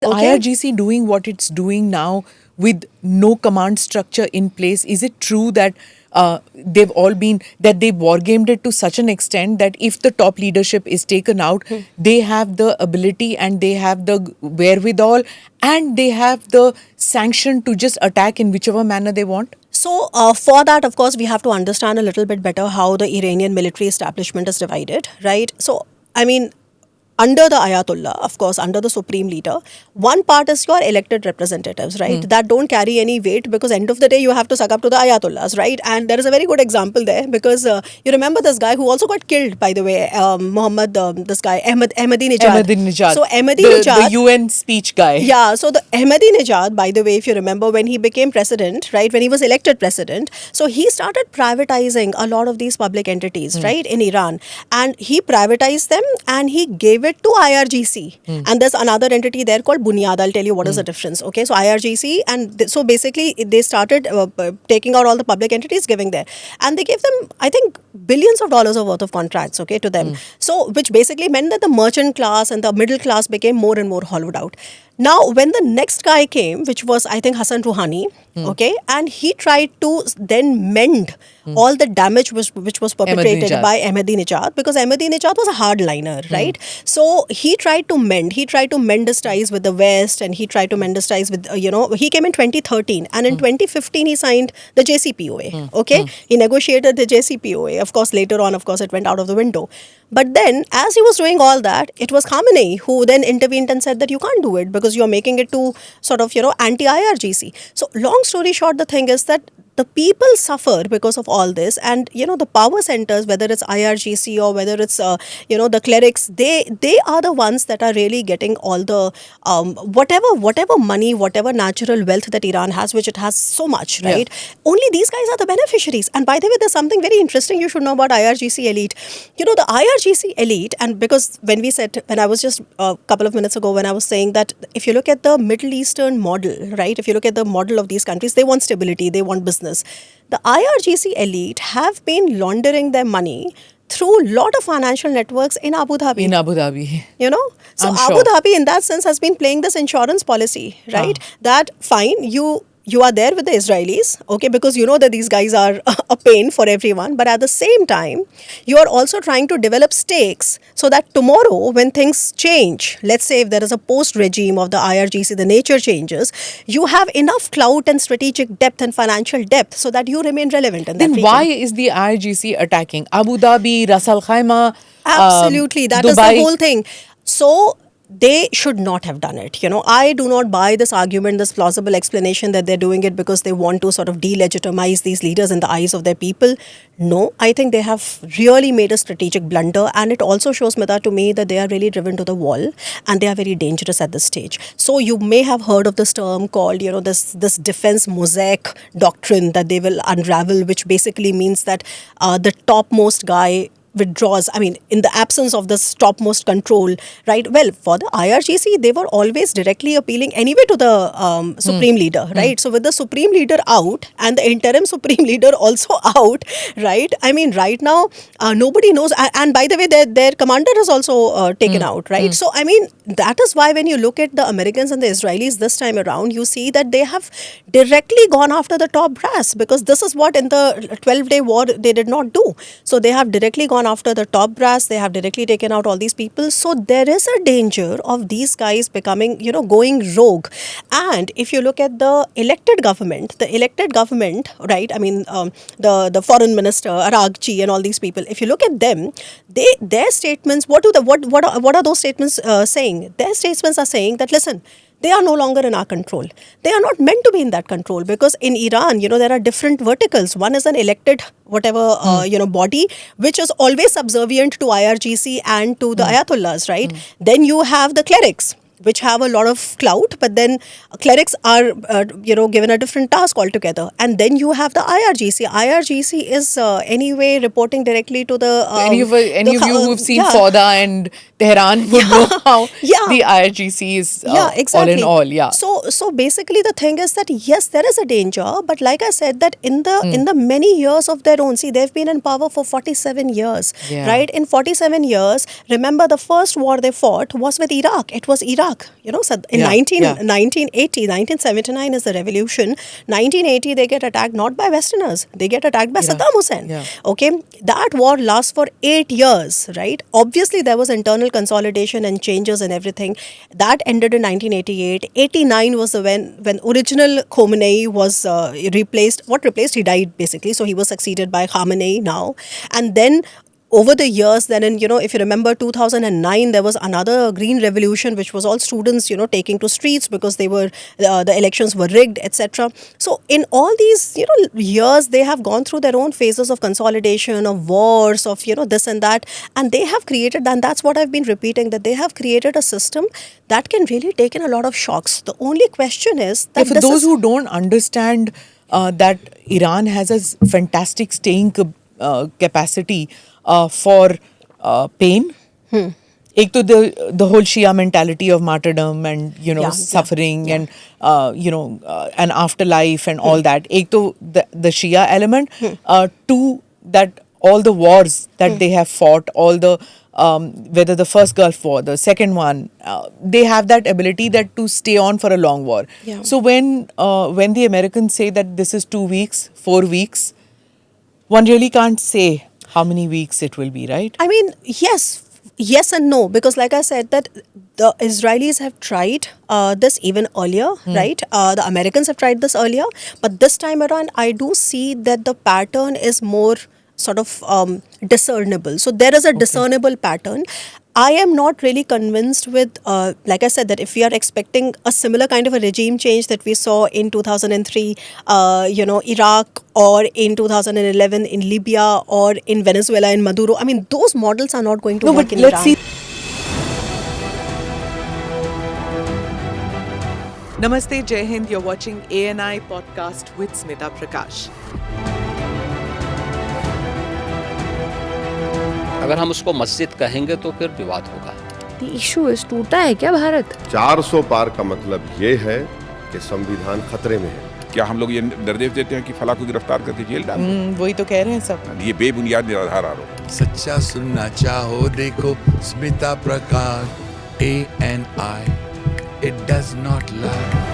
Okay. IRGC doing what it's doing now with no command structure in place? Is it true that they've wargamed it to such an extent that if the top leadership is taken out, they have the ability and they have the wherewithal and they have the sanction to just attack in whichever manner they want? So, for that, of course, we have to understand a little bit better how the Iranian military establishment is divided, right? So, I mean, under the Ayatollah, of course, under the supreme leader, one part is your elected representatives, right? That don't carry any weight because end of the day, you have to suck up to the Ayatollahs, right? And there is a very good example there because you remember this guy who also got killed, by the way, this guy, Ahmadinejad. Ahmadinejad. So, Ahmadinejad. The UN speech guy. Yeah, so the Ahmadinejad, by the way, if you remember, when he became president, right, when he was elected president, so he started privatizing a lot of these public entities, right, in Iran. And he privatized them and he gave it to IRGC. And there's another entity there called Bunyad. I'll tell you what is the difference. Okay, so IRGC, and so basically they started taking out all the public entities, giving there. And they gave them, I think, billions of dollars worth of contracts, okay, to them. So, which basically meant that the merchant class and the middle class became more and more hollowed out. Now, when the next guy came, which was, I think, Hassan Rouhani, okay, and he tried to then mend all the damage which was perpetrated by Ahmadinejad, because Ahmadinejad was a hardliner, right? So, he tried to mend his ties with the West, and he tried to mend his ties with, he came in 2013, and in 2015, he signed the JCPOA, okay? He negotiated the JCPOA. Of course, later on, of course, it went out of the window. But then, as he was doing all that, it was Khamenei who then intervened and said that you can't do it because you're making it to sort of, anti-IRGC. So, long story short, the thing is that the people suffer because of all this, and the power centers, whether it's IRGC or whether it's the clerics, they are the ones that are really getting all the whatever money, whatever natural wealth that Iran has, which it has so much, right? Only these guys are the beneficiaries. And by the way, there's something very interesting you should know about IRGC elite. The IRGC elite, and because when I was just a couple of minutes ago when I was saying that if you look at the Middle Eastern model, right, if you look at the model of these countries, they want stability, they want business. The IRGC elite have been laundering their money through a lot of financial networks in Abu Dhabi. So Abu Dhabi in that sense has been playing this insurance policy, right? That fine, you are there with the Israelis, okay, because you know that these guys are a pain for everyone. But at the same time, you are also trying to develop stakes so that tomorrow when things change, let's say if there is a post-regime of the IRGC, the nature changes, you have enough clout and strategic depth and financial depth so that you remain relevant in that region. Then why is the IRGC attacking Abu Dhabi, Ras Al Khaimah? Absolutely, that Dubai? is the whole thing. So, they should not have done it. I do not buy this argument, this plausible explanation that they're doing it because they want to sort of delegitimize these leaders in the eyes of their people. No, I think they have really made a strategic blunder, and it also shows, Smita, to me that they are really driven to the wall and they are very dangerous at this stage. So you may have heard of this term called, this defense mosaic doctrine that they will unravel, which basically means that the topmost guy withdraws, in the absence of this topmost control, right? Well, for the IRGC, they were always directly appealing anyway to the supreme leader, right? So with the supreme leader out and the interim supreme leader also out, right? Right now, nobody knows. And by the way, their commander is also taken out, right? So, that is why when you look at the Americans and the Israelis this time around, you see that they have directly gone after the top brass, because this is what in the 12-day war they did not do. So they have directly gone after the top brass, they have directly taken out all these people. So there is a danger of these guys becoming, going rogue. And if you look at the elected government, right, the foreign minister, Aragchi and all these people, if you look at them, their statements, what are those statements saying? Their statements are saying that, listen, they are no longer in our control. They are not meant to be in that control, because in Iran, there are different verticals. One is an elected body, which is always subservient to IRGC and to the Ayatollahs, right? Then you have the clerics, which have a lot of clout, but then clerics are, given a different task altogether. And then you have the IRGC. IRGC is anyway reporting directly to the... any of you who've seen Fauda and Tehran would know how the IRGC is exactly. all in all. So basically the thing is that, yes, there is a danger, but like I said, that in the many years of their own, see, they've been in power for 47 years, right? In 47 years, remember the first war they fought was with Iraq. It was Iraq. Iraq. So in 1980, 1979 is the revolution. 1980, they get attacked not by Westerners, they get attacked by Saddam Hussein. Okay, that war lasts for 8 years, right? Obviously, there was internal consolidation and changes and everything. That ended in 1988. 89 was the when original Khomeini was replaced. What replaced? He died basically, so he was succeeded by Khamenei now, and then over the years, then in, if you remember 2009, there was another green revolution, which was all students, taking to streets because they were, the elections were rigged, etc. So in all these, years, they have gone through their own phases of consolidation, of wars, of, this and that. And they have created, and that's what I've been repeating, that they have created a system that can really take in a lot of shocks. The only question is that for those who don't understand that Iran has a fantastic staying capacity for pain. Ek to the whole Shia mentality of martyrdom and suffering and an afterlife and all that. Ek to the Shia element. Two, that all the wars that they have fought, all the whether the first Gulf War, the second one, they have that ability that to stay on for a long war. So when the Americans say that this is 2 weeks, 4 weeks, one really can't say how many weeks it will be, right? I mean, yes and no, because like I said, that the Israelis have tried this even earlier, right? The Americans have tried this earlier, but this time around, I do see that the pattern is more sort of discernible. So there is a discernible pattern. I am not really convinced with, like I said, that if we are expecting a similar kind of a regime change that we saw in 2003, Iraq, or in 2011 in Libya, or in Venezuela in Maduro, I mean, those models are not going to work in Iran. Namaste, Jai Hind. You're watching ANI podcast with Smita Prakash. अगर हम उसको मस्जिद कहेंगे तो फिर विवाद होगा. The issue is, टूटा है क्या भारत? 400 पार का मतलब ये है कि संविधान खतरे में है. क्या हम लोग ये निर्देश देते हैं कि फला को गिरफ्तार करके जेल डाल दो? वही तो कह रहे हैं सब. ये बेबुनियाद निराधार आरोप. सच्चा सुनना चाहो देखो स्मिता प्रकाश ANI. It does not lie.